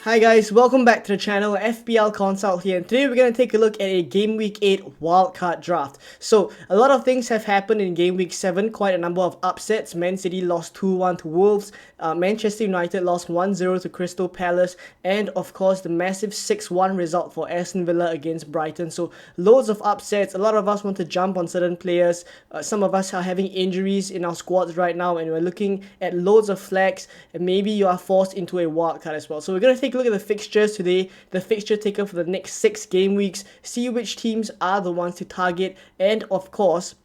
Hi guys, welcome back to the channel. FPL Consult here, and today we're going to take a look at a Game Week 8 wildcard draft. So, a lot of things have happened in Game Week 7, quite a number of upsets. Man City lost 2-1 to Wolves, Manchester United lost 1-0 to Crystal Palace, and of course the massive 6-1 result for Aston Villa against Brighton. So, loads of upsets. A lot of us want to jump on certain players. Some of us are having injuries in our squads right now, and we're looking at loads of flags, and maybe you are forced into a wildcard as well. So, we're going to take a look at the fixtures today, the fixture taker for the next 6 game weeks, see which teams are the ones to target, and of course,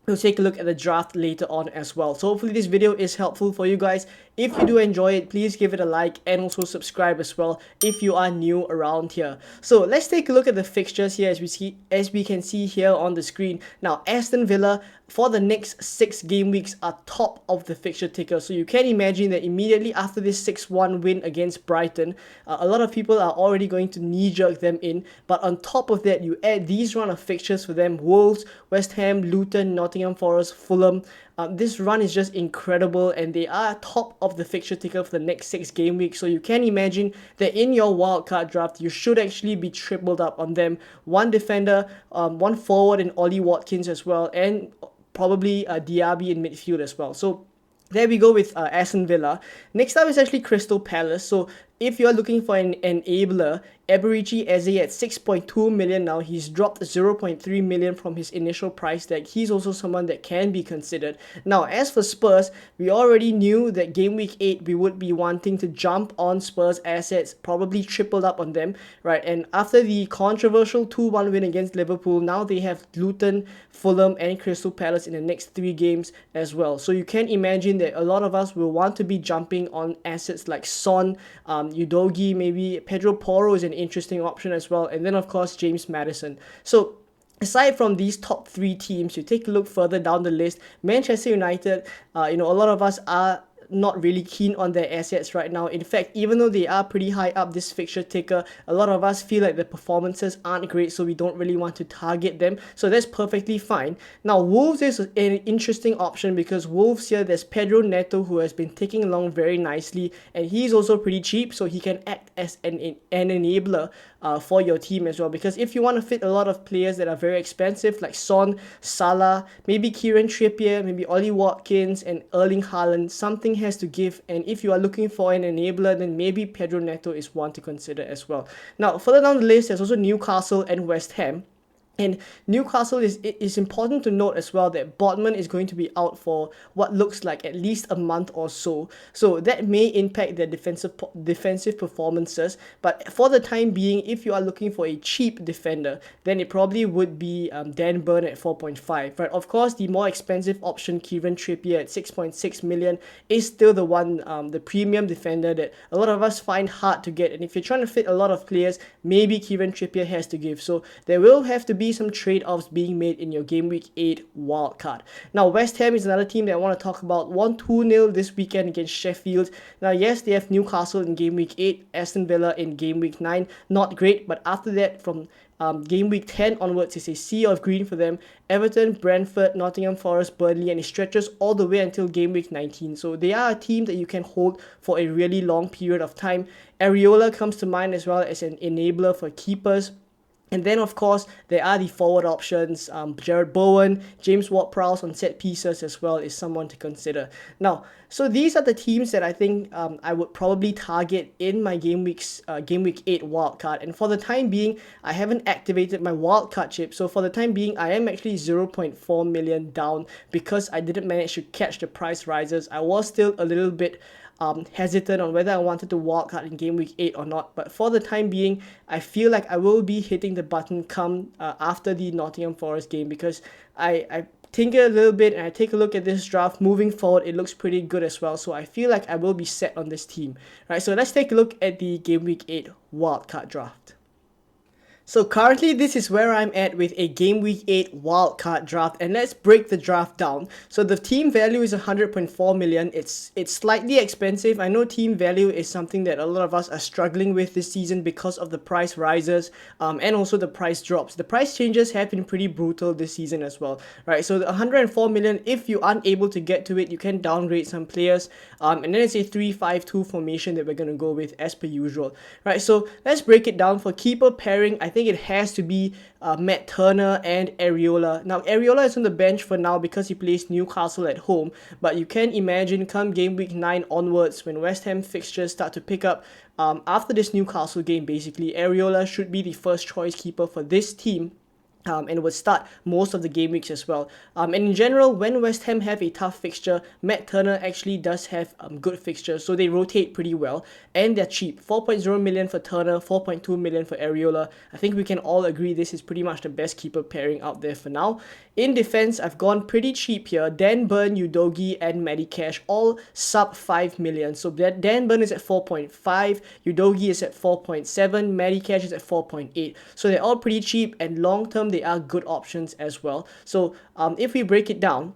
we'll take a look at the draft later on as well. So hopefully this video is helpful for you guys. If you do enjoy it, please give it a like and also subscribe as well if you are new around here. So let's take a look at the fixtures here as we can see here on the screen. Now Aston Villa for the next 6 game weeks are top of the fixture ticker. So you can imagine that immediately after this 6-1 win against Brighton, a lot of people are already going to knee-jerk them in. But on top of that, you add these run of fixtures for them: Wolves, West Ham, Luton, Nottingham Forest, Fulham. This run is just incredible, and they are top of the fixture ticker for the next 6 game weeks. So you can imagine that in your wildcard draft, you should actually be tripled up on them. One defender, one forward in Ollie Watkins as well, and probably Diaby in midfield as well. So there we go with Aston Villa. Next up is actually Crystal Palace. So if you're looking for an enabler, Eberici Eze at 6.2 million now. He's dropped 0.3 million from his initial price tag. He's also someone that can be considered. Now, as for Spurs, we already knew that Game Week 8 we would be wanting to jump on Spurs assets, probably tripled up on them, right? And after the controversial 2-1 win against Liverpool, now they have Luton, Fulham, and Crystal Palace in the next 3 games as well. So you can imagine that a lot of us will want to be jumping on assets like Son, Udogie, maybe Pedro Porro is an interesting option as well, and then of course James Maddison. So aside from these top 3 teams, you take a look further down the list. Manchester United, a lot of us are not really keen on their assets right now. In fact, even though they are pretty high up this fixture ticker, a lot of us feel like the performances aren't great, so we don't really want to target them. So that's perfectly fine. Now, Wolves is an interesting option because Wolves here, there's Pedro Neto, who has been ticking along very nicely, and he's also pretty cheap, so he can act as an enabler for your team as well. Because if you want to fit a lot of players that are very expensive, like Son, Salah, maybe Kieran Trippier, maybe Ollie Watkins, and Erling Haaland, something has to give. And if you are looking for an enabler, then maybe Pedro Neto is one to consider as well. Now, further down the list, there's also Newcastle and West Ham. And Newcastle is important to note as well that Botman is going to be out for what looks like at least a month or so. So that may impact their defensive performances. But for the time being, if you are looking for a cheap defender, then it probably would be Dan Burn at 4.5. Right? Of course, the more expensive option, Kieran Trippier at 6.6 million, is still the one, the premium defender that a lot of us find hard to get. And if you're trying to fit a lot of players, maybe Kieran Trippier has to give. So there will have to be some trade-offs being made in your Game Week 8 wildcard. Now, West Ham is another team that I want to talk about. Won 2-0 this weekend against Sheffield. Now, yes, they have Newcastle in Game Week 8, Aston Villa in Game Week 9. Not great, but after that, from Game Week 10 onwards, it's a sea of green for them. Everton, Brentford, Nottingham Forest, Burnley, and it stretches all the way until Game Week 19. So they are a team that you can hold for a really long period of time. Areola comes to mind as well as an enabler for keepers. And then, of course, there are the forward options. Jared Bowen, James Ward-Prowse on set pieces as well is someone to consider. Now, so these are the teams that I think I would probably target in my Game Week 8 wildcard. And for the time being, I haven't activated my wildcard chip. So for the time being, I am actually 0.4 million down because I didn't manage to catch the price rises. I was still a little bit hesitant on whether I wanted to wildcard in Game Week 8 or not. But for the time being, I feel like I will be hitting the button come after the Nottingham Forest game, because I tinker a little bit and I take a look at this draft. Moving forward, it looks pretty good as well. So I feel like I will be set on this team. Right, so let's take a look at the Game Week 8 wildcard draft. So currently this is where I'm at with a Game Week 8 wildcard draft, and let's break the draft down. So the team value is 100.4 million. It's slightly expensive. I know team value is something that a lot of us are struggling with this season because of the price rises and also the price drops. The price changes have been pretty brutal this season as well, right? So the 104 million, if you aren't able to get to it, you can downgrade some players, and then it's a 3-5-2 formation that we're going to go with as per usual, right? So let's break it down. For keeper pairing, I think it has to be Matt Turner and Areola. Now, Areola is on the bench for now because he plays Newcastle at home, but you can imagine come game week 9 onwards, when West Ham fixtures start to pick up after this Newcastle game, basically, Areola should be the first choice keeper for this team. And would start most of the game weeks as well. And in general, when West Ham have a tough fixture, Matt Turner actually does have good fixtures, so they rotate pretty well, and they're cheap. 4.0 million for Turner, 4.2 million for Areola. I think we can all agree this is pretty much the best keeper pairing out there for now. In defense, I've gone pretty cheap here. Dan Burn, Udogie, and Medicash, all sub 5 million. So Dan Burn is at 4.5, Udogie is at 4.7, Medicash is at 4.8. So they're all pretty cheap, and long term they are good options as well. So if we break it down,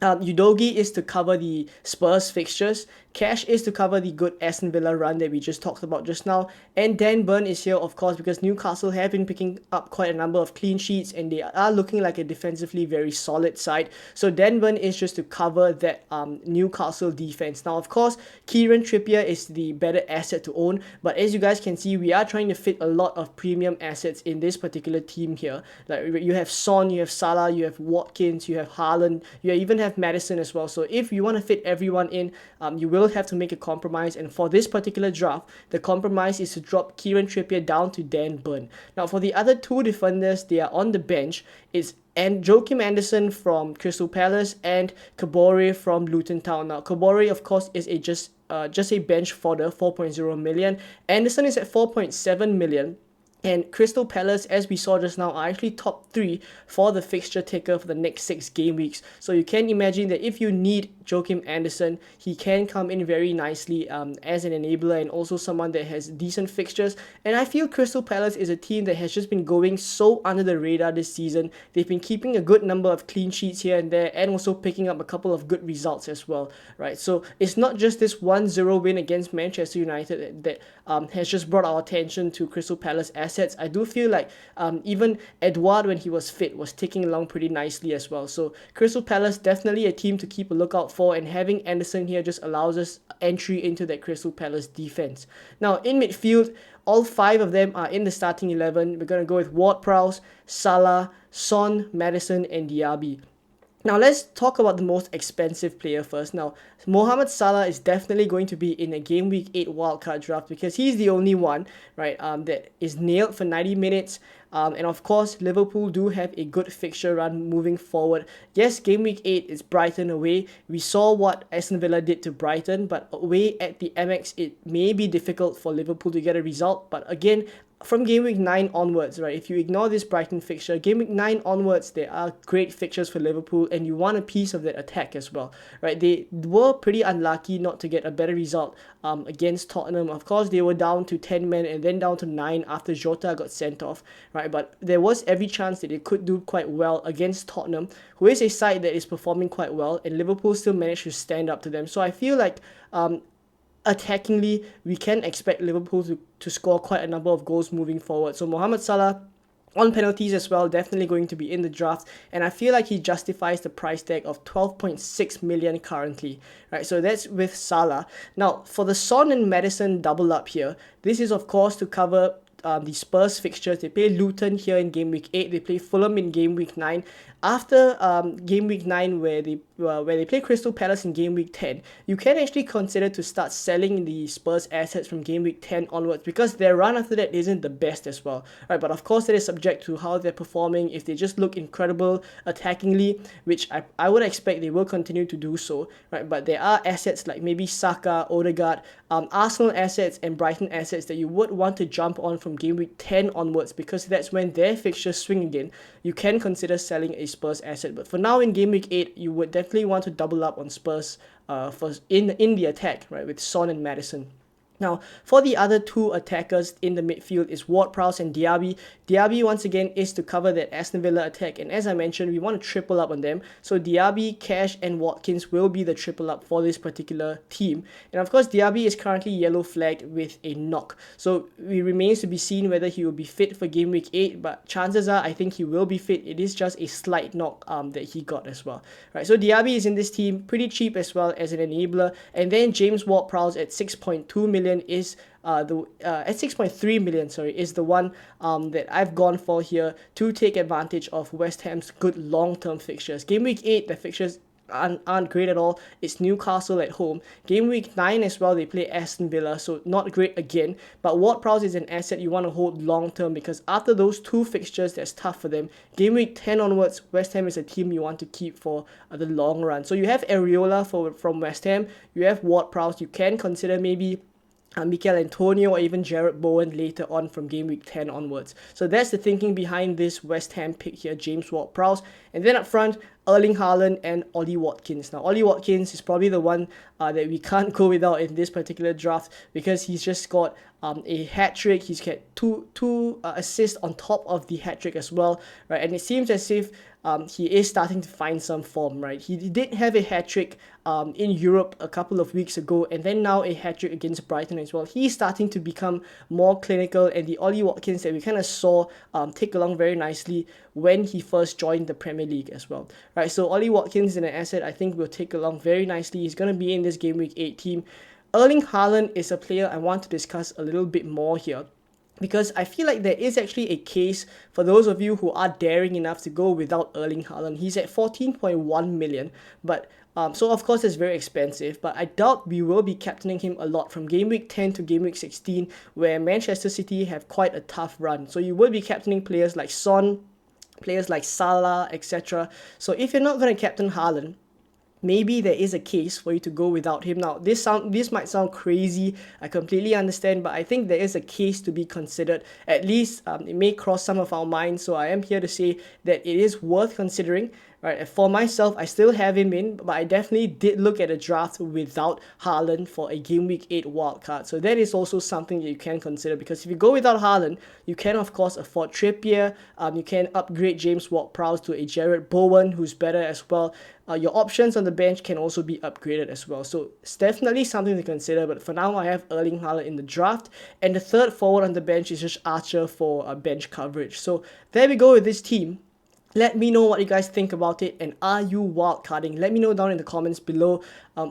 Udogie is to cover the Spurs fixtures, Cash is to cover the good Aston Villa run that we just talked about just now, and Dan Burn is here, of course, because Newcastle have been picking up quite a number of clean sheets and they are looking like a defensively very solid side. So Dan Burn is just to cover that Newcastle defense. Now, of course, Kieran Trippier is the better asset to own, but as you guys can see, we are trying to fit a lot of premium assets in this particular team here. Like you have Son, you have Salah, you have Watkins, you have Haaland, you even have Maddison as well. So if you want to fit everyone in, you will have to make a compromise, and for this particular draft, the compromise is to drop Kieran Trippier down to Dan Burn. Now, for the other two defenders, they are on the bench. It's Joachim Anderson from Crystal Palace and Kabore from Luton Town. Now, Kabore, of course, is just a bench fodder, 4.0 million. Anderson is at 4.7 million. And Crystal Palace, as we saw just now, are actually top 3 for the fixture ticker for the next 6 game weeks. So you can imagine that if you need Joachim Anderson, he can come in very nicely as an enabler and also someone that has decent fixtures. And I feel Crystal Palace is a team that has just been going so under the radar this season. They've been keeping a good number of clean sheets here and there, and also picking up a couple of good results as well, right? So it's not just this 1-0 win against Manchester United that has just brought our attention to Crystal Palace assets. I do feel like even Edouard, when he was fit, was ticking along pretty nicely as well. So Crystal Palace, definitely a team to keep a lookout for, and having Anderson here just allows us entry into that Crystal Palace defense. Now, in midfield, all 5 of them are in the starting 11. We're going to go with Ward-Prowse, Salah, Son, Maddison, and Diaby. Now, let's talk about the most expensive player first. Now, Mohamed Salah is definitely going to be in a Game Week 8 wildcard draft because he's the only one, right, that is nailed for 90 minutes. And of course, Liverpool do have a good fixture run moving forward. Yes, Game Week 8 is Brighton away. We saw what Aston Villa did to Brighton, but away at the MX, it may be difficult for Liverpool to get a result. But again, from Game Week 9 onwards, right, if you ignore this Brighton fixture, Game Week 9 onwards, there are great fixtures for Liverpool, and you want a piece of that attack as well, right? They were pretty unlucky not to get a better result against Tottenham. Of course, they were down to 10 men and then down to 9 after Jota got sent off, right? But there was every chance that they could do quite well against Tottenham, who is a side that is performing quite well, and Liverpool still managed to stand up to them. So I feel like attackingly, we can expect Liverpool to score quite a number of goals moving forward. So Mohamed Salah, on penalties as well, definitely going to be in the draft, and I feel like he justifies the price tag of 12.6 million currently, right? So that's with Salah. Now, for the Son and Maddison double up here, this is of course to cover the Spurs fixtures. They play Luton here in Game Week 8. They play Fulham in Game Week 9. After Game Week 9, where they play Crystal Palace in Game Week 10, you can actually consider to start selling the Spurs assets from Game Week 10 onwards, because their run after that isn't the best as well, right? But of course, that is subject to how they're performing. If they just look incredible attackingly, which I would expect they will continue to do so, right? But there are assets like maybe Saka, Odegaard, Arsenal assets and Brighton assets that you would want to jump on from Game Week 10 onwards, because that's when their fixtures swing again. You can consider selling a Spurs asset, but for now in Game Week 8, you would definitely want to double up on Spurs in the attack, right, with Son and Maddison. Now, for the other two attackers in the midfield is Ward-Prowse and Diaby. Diaby, once again, is to cover that Aston Villa attack. And as I mentioned, we want to triple up on them. So Diaby, Cash, and Watkins will be the triple up for this particular team. And of course, Diaby is currently yellow flagged with a knock. So it remains to be seen whether he will be fit for Game Week 8. But chances are, I think he will be fit. It is just a slight knock that he got as well. Right, so Diaby is in this team, pretty cheap as well as an enabler. And then James Ward-Prowse at 6.2 million is at 6.3 million, sorry, is the one that I've gone for here to take advantage of West Ham's good long-term fixtures. Game Week 8, the fixtures aren't great at all. It's Newcastle at home. Game Week 9 as well, they play Aston Villa, so not great again. But Ward-Prowse is an asset you want to hold long-term because after those two fixtures, that's tough for them. Game Week 10 onwards, West Ham is a team you want to keep for the long run. So you have Areola from West Ham, you have Ward-Prowse, you can consider maybe Mikel Antonio or even Jarrod Bowen later on from Game Week 10 onwards. So that's the thinking behind this West Ham pick here, James Ward-Prowse. And then up front, Erling Haaland and Ollie Watkins. Now, Ollie Watkins is probably the one that we can't go without in this particular draft because he's just got a hat-trick. He's got two assists on top of the hat-trick as well, right? And it seems as if he is starting to find some form, right? He did have a hat-trick in Europe a couple of weeks ago, and then now a hat-trick against Brighton as well. He's starting to become more clinical, and the Ollie Watkins that we kind of saw take along very nicely when he first joined the Premier League as well, right? So Ollie Watkins is an asset I think will take along very nicely. He's going to be in this Game Week 8 team. Erling Haaland is a player I want to discuss a little bit more here, because I feel like there is actually a case for those of you who are daring enough to go without Erling Haaland. He's at 14.1 million, but so of course it's very expensive, but I doubt we will be captaining him a lot from Game Week 10 to Game Week 16, where Manchester City have quite a tough run. So you will be captaining players like Son, players like Salah, etc. So if you're not going to captain Haaland, maybe there is a case for you to go without him. Now, this might sound crazy. I completely understand, but I think there is a case to be considered. At least it may cross some of our minds. So I am here to say that it is worth considering. Right, for myself, I still have him in, but I definitely did look at a draft without Haaland for a Game Week 8 wildcard. So that is also something that you can consider, because if you go without Haaland, you can of course afford Trippier, you can upgrade James Ward-Prowse to a Jarrod Bowen, who's better as well. Your options on the bench can also be upgraded as well. So it's definitely something to consider, but for now I have Erling Haaland in the draft, and the third forward on the bench is just Archer for bench coverage. So there we go with this team. Let me know what you guys think about it, and are you wildcarding? Let me know down in the comments below.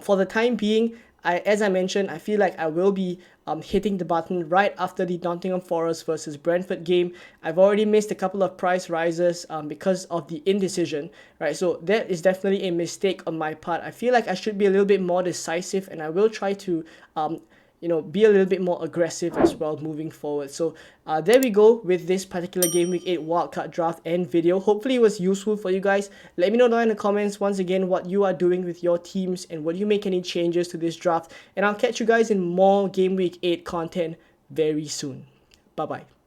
For the time being, as I mentioned, I feel like I will be hitting the button right after the Nottingham Forest versus Brentford game. I've already missed a couple of price rises because of the indecision, right? So that is definitely a mistake on my part. I feel like I should be a little bit more decisive, and I will try to be a little bit more aggressive as well moving forward. So there we go with this particular Game Week 8 wildcard draft and video. Hopefully it was useful for you guys. Let me know down in the comments once again what you are doing with your teams, and would you make any changes to this draft. And I'll catch you guys in more Game Week 8 content very soon. Bye bye.